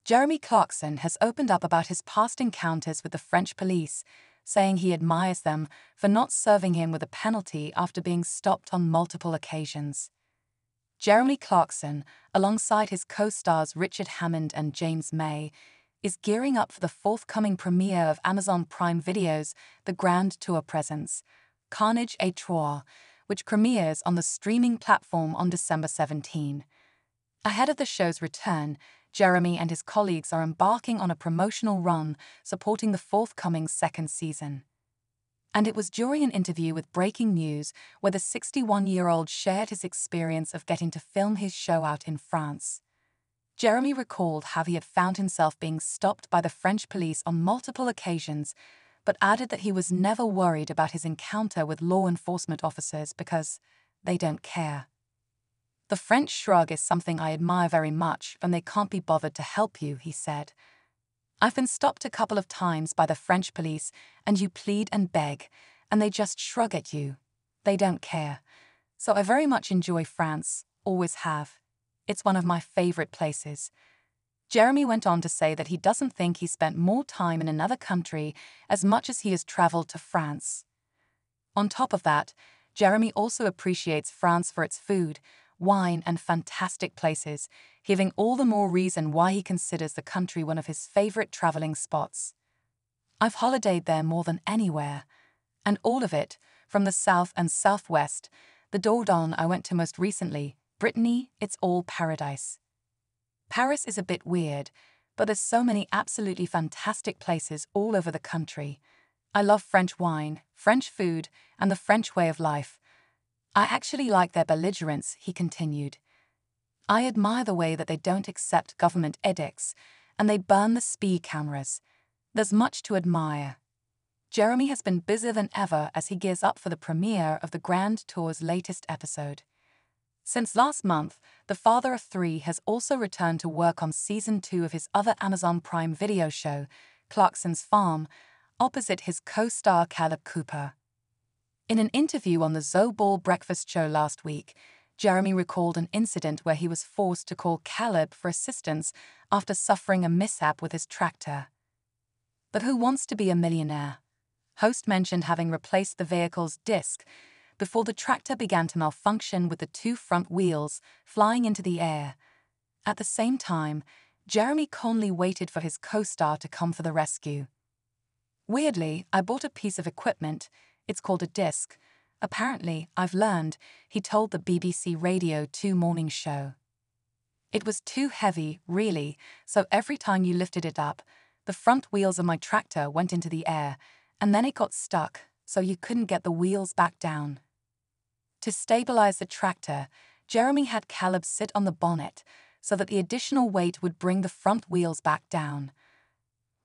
Jeremy Clarkson has opened up about his past encounters with the French police, saying he admires them for not serving him with a penalty after being stopped on multiple occasions. Jeremy Clarkson, alongside his co-stars Richard Hammond and James May, is gearing up for the forthcoming premiere of Amazon Prime Video's The Grand Tour Presents, Carnage à Trois, which premieres on the streaming platform on December 17. Ahead of the show's return, Jeremy and his colleagues are embarking on a promotional run supporting the forthcoming second season. And it was during an interview with Breaking News where the 61-year-old shared his experience of getting to film his show out in France. Jeremy recalled how he had found himself being stopped by the French police on multiple occasions, but added that he was never worried about his encounter with law enforcement officers because they don't care. "The French shrug is something I admire very much when they can't be bothered to help you," he said. "I've been stopped a couple of times by the French police and you plead and beg, and they just shrug at you. They don't care. So I very much enjoy France, always have. It's one of my favorite places." Jeremy went on to say that he doesn't think he spent more time in another country as much as he has traveled to France. On top of that, Jeremy also appreciates France for its food, wine, and fantastic places, giving all the more reason why he considers the country one of his favorite traveling spots. "I've holidayed there more than anywhere. And all of it, from the south and southwest, the Dordogne I went to most recently, Brittany, it's all paradise. Paris is a bit weird, but there's so many absolutely fantastic places all over the country. I love French wine, French food, and the French way of life. I actually like their belligerence," he continued. "I admire the way that they don't accept government edicts, and they burn the speed cameras. There's much to admire." Jeremy has been busier than ever as he gears up for the premiere of the Grand Tour's latest episode. Since last month, the father of three has also returned to work on Season 2 of his other Amazon Prime Video show, Clarkson's Farm, opposite his co-star Caleb Cooper. In an interview on the Zoe Ball Breakfast Show last week, Jeremy recalled an incident where he was forced to call Caleb for assistance after suffering a mishap with his tractor. "But who wants to be a millionaire?" Host mentioned having replaced the vehicle's disc before the tractor began to malfunction with the two front wheels flying into the air. At the same time, Jeremy calmly waited for his co-star to come for the rescue. "Weirdly, I bought a piece of equipment. It's called a disc. Apparently, I've learned," he told the BBC Radio 2 morning show. "It was too heavy, really, so every time you lifted it up, the front wheels of my tractor went into the air, and then it got stuck, so you couldn't get the wheels back down." To stabilize the tractor, Jeremy had Caleb sit on the bonnet so that the additional weight would bring the front wheels back down.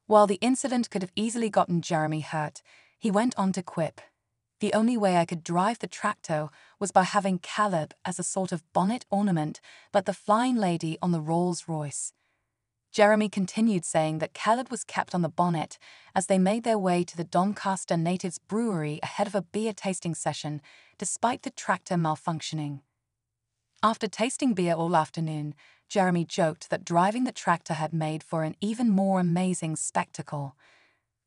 While the incident could have easily gotten Jeremy hurt, he went on to quip, "The only way I could drive the tractor was by having Caleb as a sort of bonnet ornament, like the flying lady on the Rolls-Royce." Jeremy continued saying that Caleb was kept on the bonnet as they made their way to the Doncaster Natives Brewery ahead of a beer tasting session, despite the tractor malfunctioning. After tasting beer all afternoon, Jeremy joked that driving the tractor had made for an even more amazing spectacle.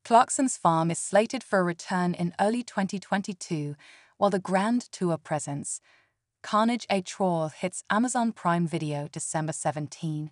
Clarkson's Farm is slated for a return in early 2022, while the Grand Tour Presents, Carnage à Trois, hits Amazon Prime Video December 17.